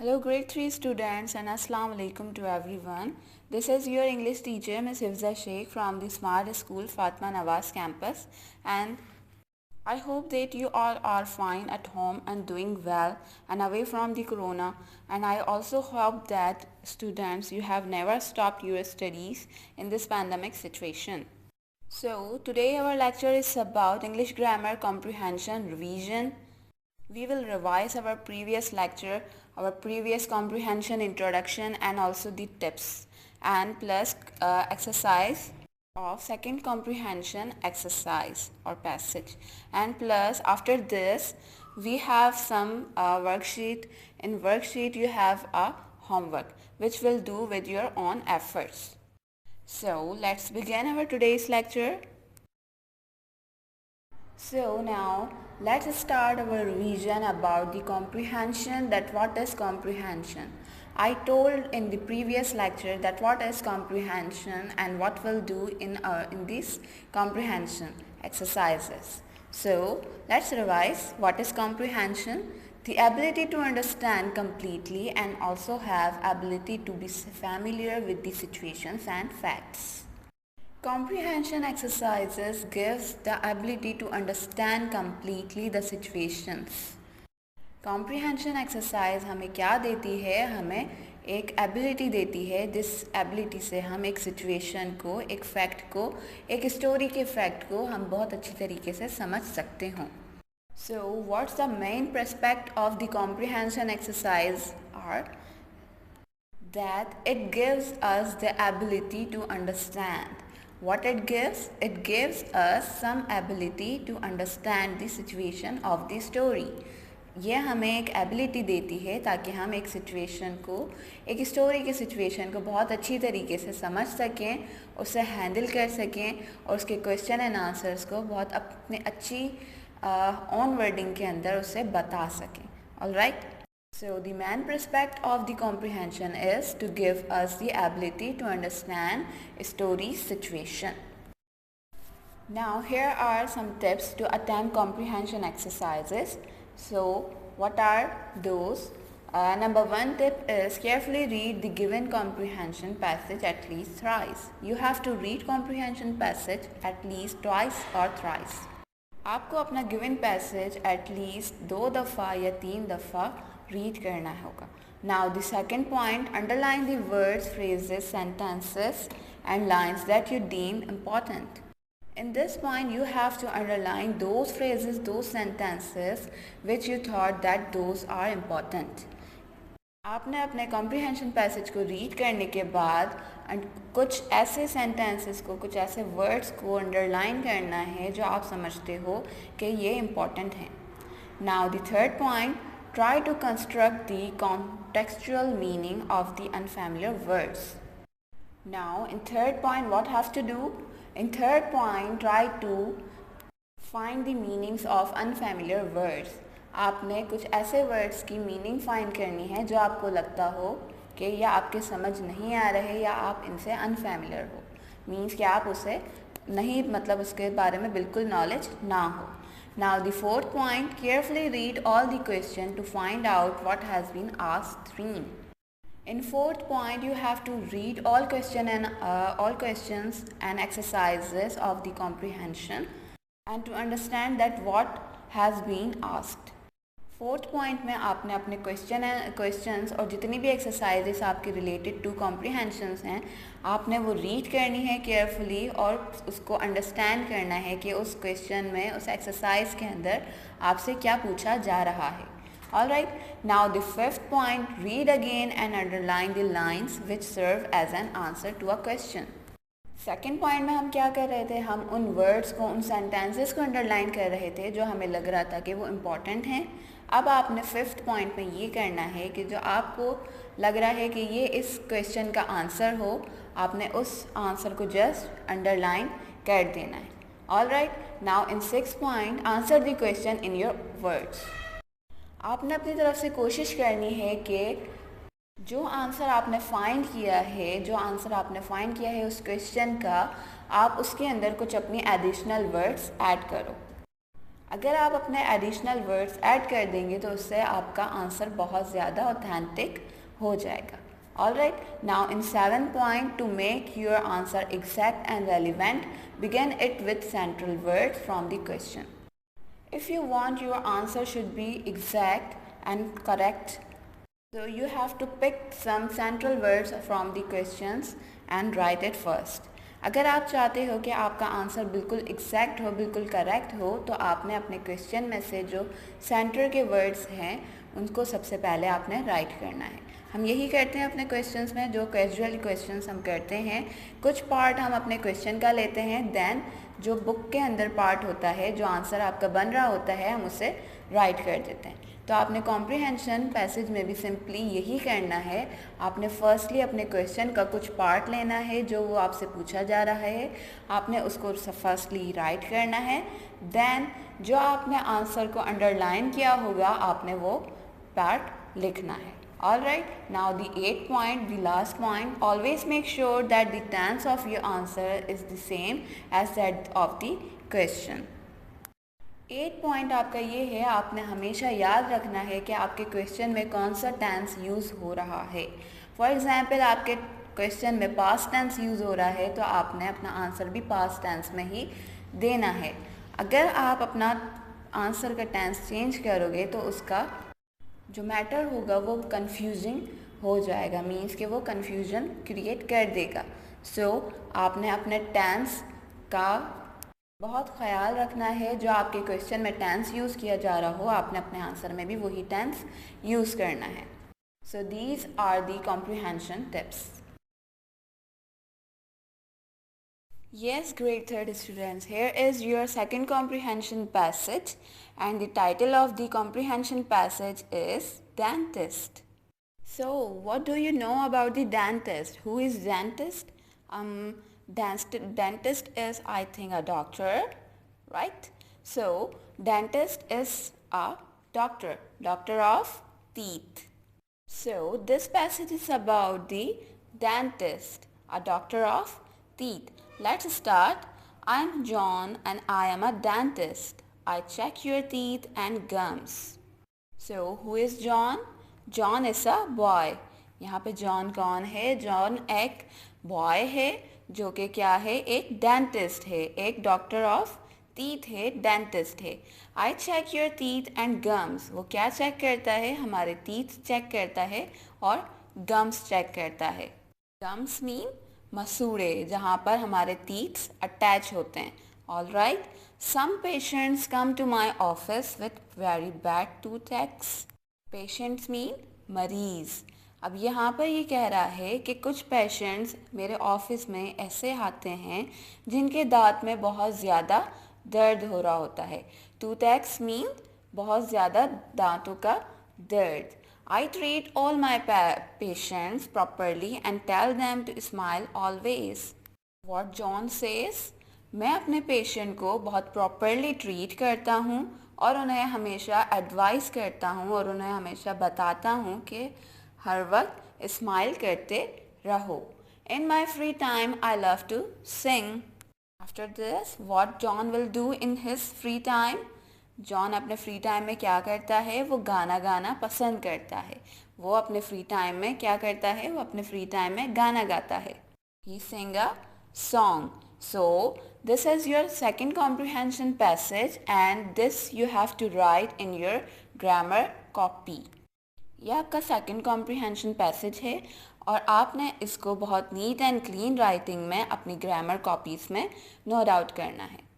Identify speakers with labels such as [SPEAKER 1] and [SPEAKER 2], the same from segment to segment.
[SPEAKER 1] Hello grade 3 students and assalamu alaikum to everyone. This is your English teacher Ms. Hifza Sheikh from the Smart School Fatma Nawaz campus, and I hope that you all are fine at home and doing well and away from the corona, and I also hope that students you have never stopped your studies in this pandemic situation. So today our lecture is about English grammar comprehension revision. We will revise our previous lecture, our previous comprehension introduction and also the tips, and plus exercise of second comprehension exercise or passage, and plus after this we have some worksheet. In worksheet you have a homework which will do with your own efforts. So let's begin our today's lecture. So now let's start our revision about the comprehension, that what is comprehension. I told in the previous lecture that what is comprehension and what we'll do in these comprehension exercises. So let's revise. What is comprehension? The ability to understand completely and also have ability to be familiar with the situations and facts. Comprehension exercises gives the ability to understand completely the situations. Comprehension exercise हमें क्या देती है? हमें एक ability देती है. जिस ability से हम एक situation को, एक fact को, एक story के fact को हम बहुत अच्छी तरीके से समझ सकते हों. So what's the main prospect of the comprehension exercise are that it gives us the ability to understand. What it gives? It gives us some ability to understand the situation of the story. ये हमें एक ability देती है ताकि हम एक situation को, एक स्टोरी के सिचुएशन को बहुत अच्छी तरीके से समझ सकें, उसे हैंडल कर सकें और उसके क्वेश्चन एंड आंसर्स को बहुत अपने अच्छी ऑन वर्डिंग के अंदर उसे बता सकें. Alright. So the main prospect of the comprehension is to give us the ability to understand a story's situation. Now here are some tips to attempt comprehension exercises. So what are those? Number one tip is carefully read the given comprehension passage at least thrice. You have to read comprehension passage at least twice or thrice. आपको अपना given passage at least 2 दफ़ा या 3 दफ़ा read करना होगा. Now the second point, underline the words, phrases, sentences and lines that you deem important. In this point you have to underline those phrases, those sentences which you thought that those are important. आपने अपने comprehension passage को read करने के बाद कुछ ऐसे sentences को, कुछ ऐसे वर्ड्स को अंडरलाइन करना है जो आप समझते हो कि ये इम्पॉर्टेंट हैं. Now the third point, try to construct the contextual meaning of the unfamiliar words. Now in third point, what have to do? In third point, try to find the meanings of unfamiliar words. आपने कुछ ऐसे words की meaning find करनी है जो आपको लगता हो कि या आपके समझ नहीं आ रहे या आप इनसे अनफैमिलियर हो. मीन्स कि आप उसे नहीं, मतलब उसके बारे में बिल्कुल नॉलेज ना हो. Now the fourth point, carefully read all the question to find out what has been asked. In fourth point, you have to read all questions and exercises of the comprehension and to understand that what has been asked. Fourth point में आपने अपने questions और जितनी भी exercises आपके related to comprehensions हैं, आपने वो रीड करनी है केयरफुली और उसको अंडरस्टैंड करना है कि उस क्वेश्चन में, उस एक्सरसाइज के अंदर आपसे क्या पूछा जा रहा है. Alright, now the fifth point, read again and underline the lines which serve as an answer to a question. Second point में हम क्या कर रहे थे? हम उन वर्ड्स को, उन सेंटेंसेस को अंडरलाइन कर रहे थे जो हमें लग रहा था कि वो इम्पॉर्टेंट हैं. अब आपने फिफ्थ पॉइंट में ये करना है कि जो आपको लग रहा है कि ये इस क्वेश्चन का आंसर हो, आपने उस आंसर को जस्ट अंडरलाइन कर देना है. Alright, now in sixth point, answer the question in your words. आपने अपनी तरफ से कोशिश करनी है कि जो आंसर आपने फाइंड किया है, उस क्वेश्चन का, आप उसके अंदर कुछ अपनी एडिशनल वर्ड्स ऐड करो. अगर आप अपने एडिशनल वर्ड्स ऐड कर देंगे तो उससे आपका आंसर बहुत ज़्यादा ऑथेंटिक हो जाएगा. Alright, now in 7th point, to make your answer exact and relevant, begin it with central words from the question. If you want your answer should be exact and correct, so you have to pick some central words from the questions and write it first. अगर आप चाहते हो कि आपका answer बिल्कुल exact हो, बिल्कुल correct हो, तो आपने अपने क्वेश्चन में से जो सेंटर के वर्ड्स हैं उनको सबसे पहले आपने राइट करना है. हम यही करते हैं अपने क्वेश्चंस में. जो कैजुअल क्वेश्चंस हम करते हैं, कुछ पार्ट हम अपने क्वेश्चन का लेते हैं, देन जो बुक के अंदर पार्ट होता है, जो आंसर आपका बन रहा होता है, हम उसे राइट कर देते हैं. तो आपने कॉम्प्रिहेंशन पैसेज में भी सिंपली यही करना है. आपने फर्स्टली अपने क्वेश्चन का कुछ पार्ट लेना है जो वो आपसे पूछा जा रहा है, आपने उसको फर्स्टली राइट करना है. देन जो आपने आंसर को अंडरलाइन किया होगा, आपने वो पार्ट लिखना है. Alright, now the 8th point, the last point, always make sure that the tense of your answer is the same as that of the question. 8 point आपका ये है, आपने हमेशा याद रखना है कि आपके क्वेश्चन में कौन सा टेंस यूज़ हो रहा है. फॉर एग्ज़ाम्पल आपके क्वेश्चन में पास्ट टेंस यूज़ हो रहा है, तो आपने अपना आंसर भी पास्ट टेंस में ही देना है. अगर आप अपना आंसर का टेंस चेंज करोगे तो उसका जो मैटर होगा वो कंफ्यूजिंग हो जाएगा, मीन्स कि वो कंफ्यूजन क्रिएट कर देगा. सो आपने अपने टेंस का बहुत ख्याल रखना है. जो आपके क्वेश्चन में टेंस यूज़ किया जा रहा हो, आपने अपने आंसर में भी वही टेंस यूज़ करना है. So these are the comprehension tips. Yes, grade 3rd students, here is your second comprehension passage and the title of the comprehension passage is Dentist. So, what do you know about the dentist? Who is dentist? Dentist is, I think, a doctor, right? So, dentist is a doctor of teeth. So, this passage is about the dentist, a doctor of teeth. Let's start. I'm John and I am a dentist. I check your teeth and gums. So, who is John? John is a boy. यहाँ पे John कौन है? John एक boy है जो कि क्या है? एक dentist है, एक doctor of teeth है, dentist है. I check your teeth and gums. वो क्या check करता है? हमारे teeth check करता है और gums check करता है. Gums mean मसूड़े, जहाँ पर हमारे teeth attach होते हैं. All right. Some patients come to my office with very bad toothaches. Patients mean मरीज़. अब यहाँ पर ये कह रहा है कि कुछ पेशेंट्स मेरे ऑफिस में ऐसे आते हैं जिनके दांत में बहुत ज़्यादा दर्द हो रहा होता है. टूथएक्स मीन बहुत ज़्यादा दांतों का दर्द. I treat all my patients properly and tell them to smile always. What John says, मैं अपने पेशेंट को बहुत प्रॉपरली ट्रीट करता हूँ और उन्हें हमेशा एडवाइस करता हूँ और उन्हें हमेशा बताता हूँ कि हर वक्त स्माइल करते रहो. In my free time, I love to sing. After this, what John will do in his free time? John अपने फ्री टाइम में क्या करता है? वो गाना गाना पसंद करता है. वो अपने फ्री टाइम में क्या करता है? वो अपने फ्री टाइम में गाना गाता है. He sing a song. So, this is your second comprehension passage and this you have to write in your grammar copy. यह आपका सेकंड कॉम्प्रिहेंशन पैसेज है और आपने इसको बहुत नीट एंड क्लीन राइटिंग में अपनी ग्रामर कॉपीज़ में नोट आउट करना है.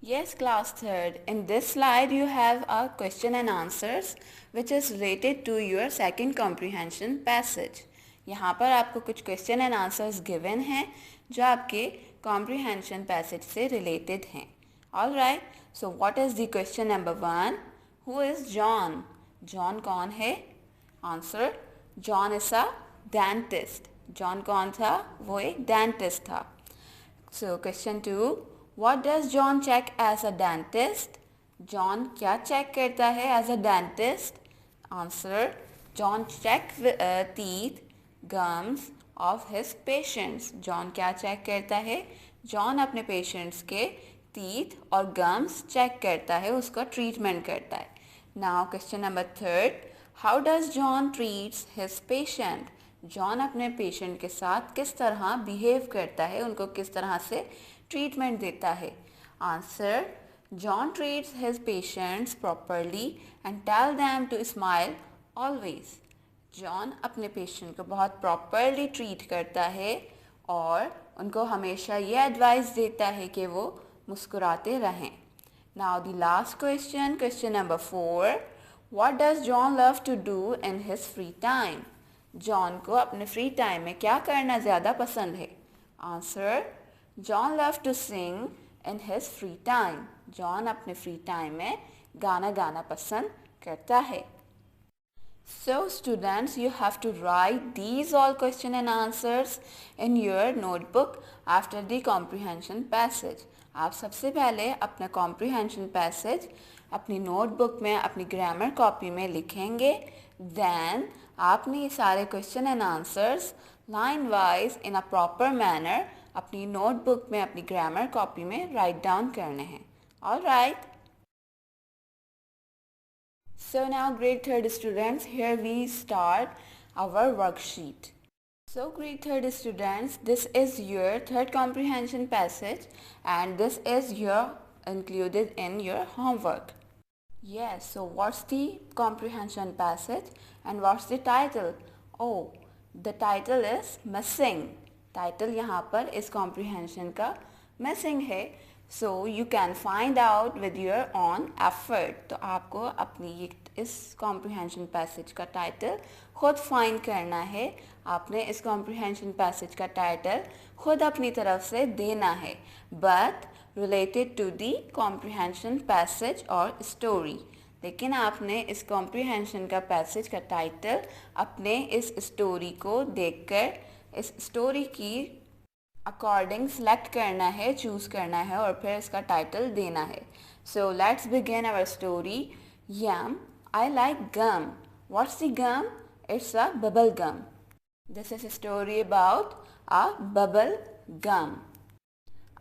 [SPEAKER 1] Yes, class 3rd. In this slide you have a question and answers which is related to your second comprehension passage. यहाँ पर आपको कुछ question and answers given हैं जो आपके comprehension passage से related हैं. Alright. So what is the question number 1? Who is John? John कौन है? Answer. John is a dentist. John कौन था? वो एक dentist था. So question 2. What does John check as a dentist? John क्या check करता है as a dentist? Answer. John check teeth, gums of his patients. John क्या check करता है? John अपने patients के टीथ और गम्स चेक करता है, उसका ट्रीटमेंट करता है। Now question number 3, how does John treats his patient? John अपने पेशेंट के साथ किस तरह बिहेव करता है, उनको किस तरह से ट्रीटमेंट देता है? Answer, John treats his patients properly and tell them to smile always. John अपने पेशेंट को बहुत प्रॉपरली ट्रीट करता है और उनको हमेशा ये एडवाइस देता है कि वो मुस्कुराते रहें। Now the last question, question number 4, what does John love to do in his free time? John को अपने फ्री टाइम में क्या करना ज़्यादा पसंद है? Answer, John love to sing in his free time. John अपने फ्री टाइम में गाना गाना पसंद करता है। So students, you have to write these all question and answers in your notebook after the comprehension passage. आप सबसे पहले अपना comprehension passage अपनी notebook में, अपनी grammar copy में लिखेंगे। Then आपने ये सारे question and answers line wise in a proper manner अपनी notebook में, अपनी grammar copy में write down करने हैं। Alright. So now grade 3rd students, here we start our worksheet. So grade 3rd students, this is your third comprehension passage and this is your included in your homework. Yes, so what's the comprehension passage and what's the title? Oh, the title is missing. Title यहाँ पर इस comprehension का missing है. So you can find out with your own effort. तो आपको अपनी इस comprehension passage का title खुद find करना है। आपने इस comprehension passage का title खुद अपनी तरफ से देना है, but related to the comprehension passage और story. लेकिन आपने इस comprehension का passage का title अपने इस story को देखकर इस story की अकॉर्डिंग सेलेक्ट करना है, चूज़ करना है और फिर इसका टाइटल देना है। So let's begin our story. Yum, I like gum. What's the gum? It's a bubble gum. This is a story about a bubble gum.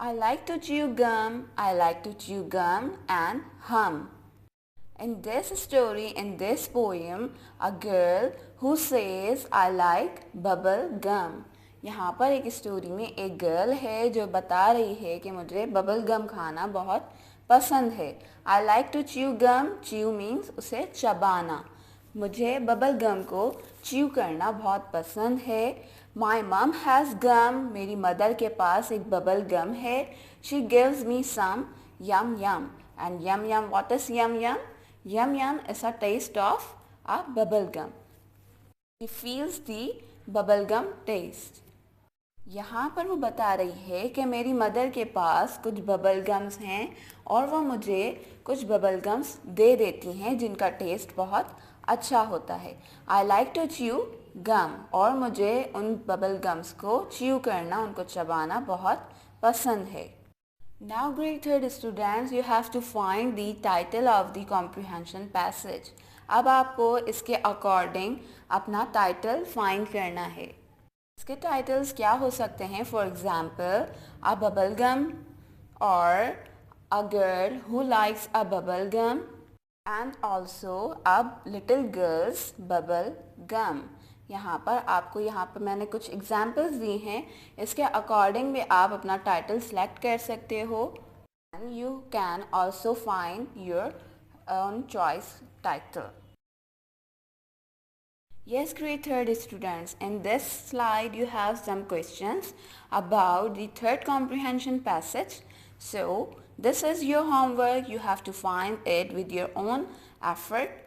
[SPEAKER 1] I like to chew gum, I like to chew gum and hum. In this story, in this poem, a girl who says, I like bubble gum. यहाँ पर एक story में एक girl है जो बता रही है कि मुझे बबल गम खाना बहुत पसंद है। I like to chew gum. Chew means उसे चबाना। मुझे बबल गम को च्यू करना बहुत पसंद है। My mom has gum. मेरी मदर के पास एक बबल गम है। She gives me some yum yum. And yum yum, what is yum yum? Yum yum is a taste of a bubble gum. She feels the bubble gum taste. यहाँ पर वो बता रही है कि मेरी मदर के पास कुछ बबल गम्स हैं और वो मुझे कुछ बबल गम्स दे देती हैं जिनका टेस्ट बहुत अच्छा होता है। आई लाइक टू च्यू गम, और मुझे उन बबल गम्स को च्यू करना, उनको चबाना बहुत पसंद है। Now grade 3rd students, you have to find the title of the comprehension passage. अब आपको इसके अकॉर्डिंग अपना टाइटल फाइंड करना है। इसके टाइटल्स क्या हो सकते हैं? For example, a bubble gum और a girl who likes a bubble gum and also a little girls bubble gum. यहाँ पर मैंने कुछ एग्जाम्पल्स दिए हैं, इसके अकॉर्डिंग भी आप अपना टाइटल सेलेक्ट कर सकते हो and you can also find your own choice title. Yes, grade 3rd students, in this slide you have some questions about the third comprehension passage. So this is your homework, you have to find it with your own effort.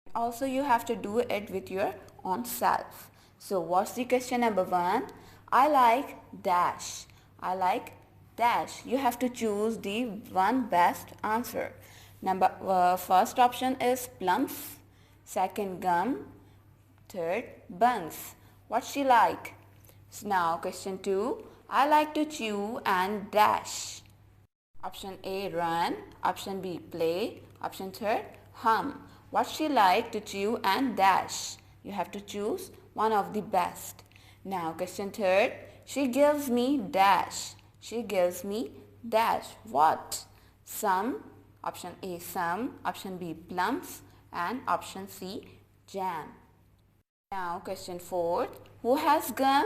[SPEAKER 1] Also you have to do it with your own self. So what's the question number 1? I like dash. I like dash. You have to choose the one best answer. First option is plums. Second, gum. Third, buns. What's she like? So now question 2. I like to chew and dash. Option A, run. Option B, play. Option third, hum. What's she like to chew and dash? You have to choose one of the best. Now question third. She gives me dash. She gives me dash what? Some, option A some, option B plums, and option C jam. Now question 4. Who has gum?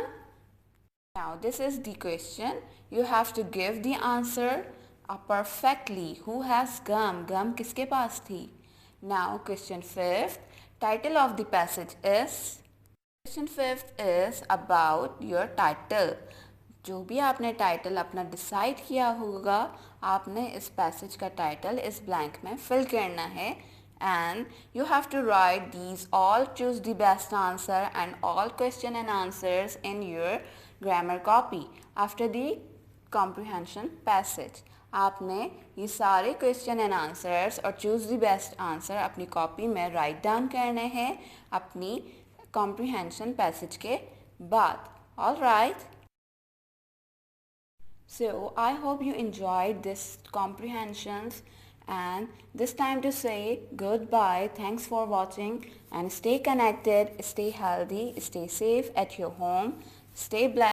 [SPEAKER 1] Now this is the question. You have to give the answer perfectly. Who has gum? Gum किसके पास थी? Now question 5th. Title of the passage is. Question 5th is about your title. जो भी आपने title अपना decide किया होगा, आपने इस पैसेज का टाइटल इस ब्लैंक में फिल करना है. And you have to write these all, choose the best answer and all question and answers in your grammar copy after the comprehension passage. आपने ये सारे क्वेश्चन एंड आंसर्स और choose the best answer अपनी copy में write down करने हैं अपनी comprehension passage के बाद. All right. So I hope you enjoyed this comprehensions, and this time to say goodbye. Thanks for watching and stay connected, stay healthy, stay safe at your home, stay blessed.